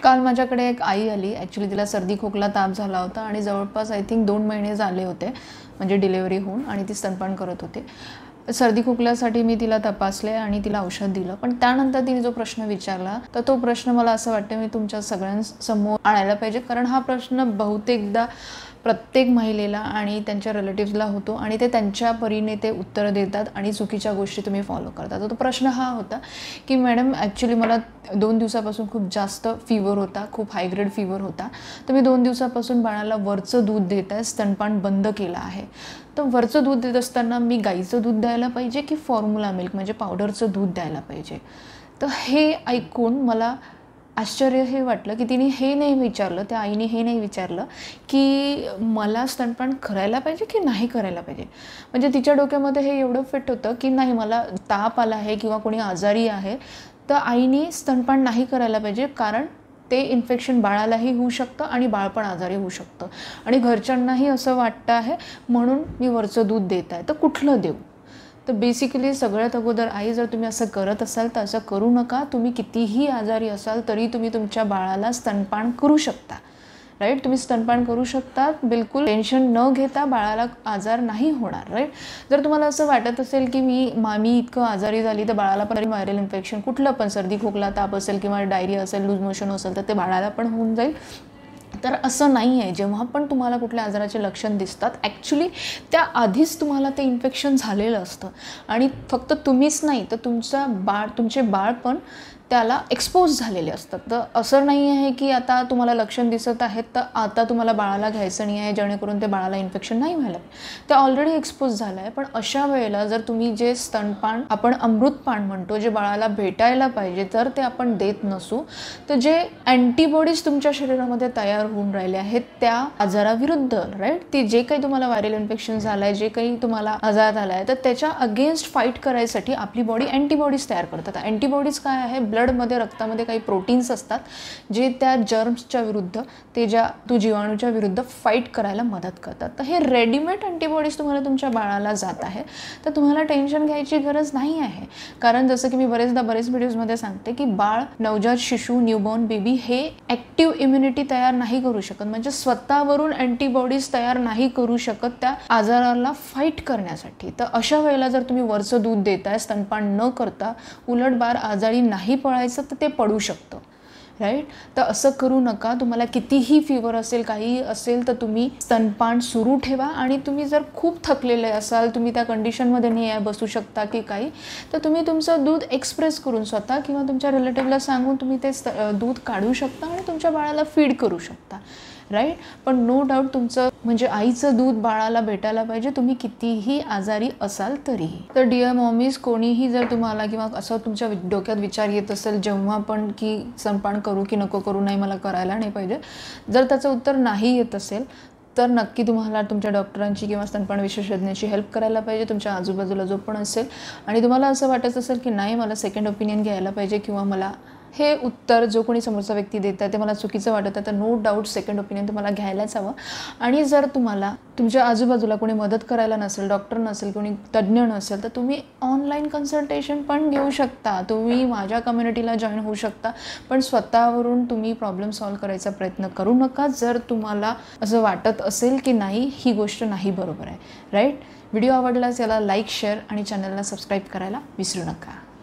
काल माझ्याकडे एक आई आली. ॲक्च्युली तिला सर्दी खोकला ताप झाला होता आणि जवळपास आय थिंक 2 महिने झाले होते म्हणजे डिलिव्हरी होऊन, आणि ती स्तनपान करत होते. सर्दी खोकल्यासाठी मी तिला तपासले आणि तिला औषध दिलं. पण त्यानंतर तिने जो प्रश्न विचारला तर तो प्रश्न मला असं वाटतं मी तुमच्या सगळ्यांसमोर आणायला पाहिजे, कारण हा प्रश्न बहुतेकदा प्रत्येक महिलेला आणि त्यांच्या रिलेटिव्सला होतो आणि ते त्यांच्या परीने ते उत्तर देतात आणि चुकीच्या गोष्टी तुम्ही फॉलो करता. तर तो प्रश्न हा होता की मॅडम ॲक्च्युली मला 2 दिवसापासून खूप जास्त फीवर होता, खूप हाय ग्रेड फीवर होता. तर मी 2 दिवसापासून बाळाला वरचं दूध देत आहे, स्तनपान बंद केलं आहे. तर वरचं दूध देत असताना मी गाईचं दूध द्यायला पाहिजे की फॉर्म्युला मिल्क म्हणजे पावडरचं दूध द्यायला पाहिजे. तर हे ऐकून मला आश्चर्य हे वाटलं की तिने हे नाही विचारलं, त्या आईने हे नाही विचारलं की मला स्तनपान करायला पाहिजे की नाही करायला पाहिजे. म्हणजे तिच्या डोक्यामध्ये हे एवढं फिट होतं की नाही, मला ताप आला आहे किंवा कोणी आजारी आहे तर आईने स्तनपान नाही करायला पाहिजे, कारण ते इन्फेक्शन बाळालाही होऊ शकतं आणि बाळ पण आजारी होऊ शकतं आणि घरच्यांनाही असं वाटतं आहे म्हणून मी वरचं दूध देत आहे. तर कुठलं देऊ? तर बेसिकली सगळ्यात अगोदर आई, जर तुम्ही असं करत असाल तर असं करू नका. तुम्ही कितीही आजारी असाल तरी तुम्ही तुमच्या बाळाला स्तनपान करू शकता. राईट, तुम्ही स्तनपान करू शकता, बिलकुल टेन्शन न घेता. बाळाला आजार नाही होणार. राईट, जर तुम्हाला असं वाटत असेल की मी इतकं आजारी झाली तर बाळाला पण व्हायरल इन्फेक्शन कुठलं पण सर्दी खोकला ताप असेल किंवा डायरिया असेल, लूज मोशन असेल तर ते बाळाला पण होऊन जाईल, तर असं नाही आहे. जेव्हा पण तुम्हाला कुठल्या आजाराचे लक्षण दिसतात ॲक्च्युली त्या आधीच तुम्हाला ते इन्फेक्शन झालेलं असतं आणि फक्त तुम्हीच नाही तर तुमचे बाळ पण त्याला एक्सपोज झालेले असतात. तर असं नाही आहे की आता तुम्हाला लक्षण दिसत आहेत तर आता तुम्हाला बाळाला घ्यायचं नाही आहे जेणेकरून ते बाळाला इन्फेक्शन नाही व्हायला. ते ऑलरेडी एक्सपोज झालं आहे. पण अशा वेळेला जर तुम्ही जे स्तनपान आपण अमृतपान म्हणतो, जे बाळाला भेटायला पाहिजे, तर ते आपण देत नसू, तर जे अँटीबॉडीज तुमच्या शरीरामध्ये तयार होऊन राहिले आहेत त्या आजाराविरुद्ध, राईट, ते जे काही तुम्हाला व्हायरल इन्फेक्शन झालं आहे, जे काही तुम्हाला आजार झाला आहे, तर त्याच्या अगेन्स्ट फाईट करायसाठी आपली बॉडी अँटीबॉडीज तयार करतात. अँटीबॉडीज काय आहे? ब्लडमध्ये, रक्तामध्ये काही प्रोटीन्स असतात जे त्या जर्म्सच्या विरुद्ध, जीवाणूच्या विरुद्ध फाईट करायला मदत करतात. तर हे रेडीमेड अँटीबॉडीज तुम्हाला तुमच्या बाळाला जात आहे तर तुम्हाला टेन्शन घ्यायची गरज नाही आहे. कारण जसं की मी बरेच व्हिडिओजमध्ये सांगते की बाळ, नवजात शिशू, न्यूबॉर्न बेबी हे ॲक्टिव्ह इम्युनिटी तयार नाही करू शकत, म्हणजे स्वतःवरून अँटीबॉडीज तयार नाही करू शकत त्या आजाराला फाईट करण्यासाठी. तर अशा वेळेला जर तुम्ही वरचं दूध देताय स्तनपान न करता, उलट बाळ आजारी नाही पडायचं तर ते पडू शकतं. राईट, तर असं करू नका. तुम्हाला कितीही फीवर असेल, काही असेल, तर तुम्ही स्तनपान सुरू ठेवा. आणि तुम्ही जर खूप थकलेले असाल, तुम्ही त्या कंडिशनमध्ये नाही बसू शकता की काही, तर तुम्ही तुमचं दूध एक्सप्रेस करून स्वतः किंवा तुमच्या रिलेटिव्हला सांगून तुम्ही ते दूध काढू शकता आणि तुमच्या बाळाला फीड करू शकता. राईट, पण नो डाऊट तुमचं म्हणजे आईचं दूध बाळाला भेटायला पाहिजे, तुम्ही कितीही आजारी असाल तरीही. तर डिअर मॉमीज, कोणीही जर तुम्हाला किंवा असं तुमच्या डोक्यात विचार येत असेल जेव्हा पण की स्तनपान करू की नको करू, नाही मला करायला नाही पाहिजे, जर त्याचं उत्तर नाही येत असेल तर नक्की तुम्हाला तुमच्या डॉक्टरांची किंवा स्तनपान विशेषज्ञाची हेल्प करायला पाहिजे, तुमच्या आजूबाजूला जो पण असेल. आणि तुम्हाला असं वाटत असेल की नाही, मला सेकंड ओपिनियन घ्यायला पाहिजे किंवा मला हे उत्तर जो कोणी समोरचा व्यक्ती देत आहे ते मला चुकीचं वाटत आहे, तर नो डाऊट सेकंड ओपिनियन तुम्हाला घ्यायलाच हवं. आणि जर तुम्हाला तुमच्या आजूबाजूला कोणी मदत करायला नसेल, डॉक्टर नसेल, कोणी तज्ज्ञ नसेल, तर तुम्ही ऑनलाईन कन्सल्टेशन पण घेऊ शकता. तुम्ही माझ्या कम्युनिटीला जॉईन होऊ शकता, पण स्वतःवरून तुम्ही प्रॉब्लेम सॉल्व्ह करायचा प्रयत्न करू नका जर तुम्हाला असं वाटत असेल की नाही, ही गोष्ट नाही बरोबर आहे. राईट, व्हिडिओ आवडल्यास याला लाईक, शेअर आणि चॅनलला सबस्क्राईब करायला विसरू नका.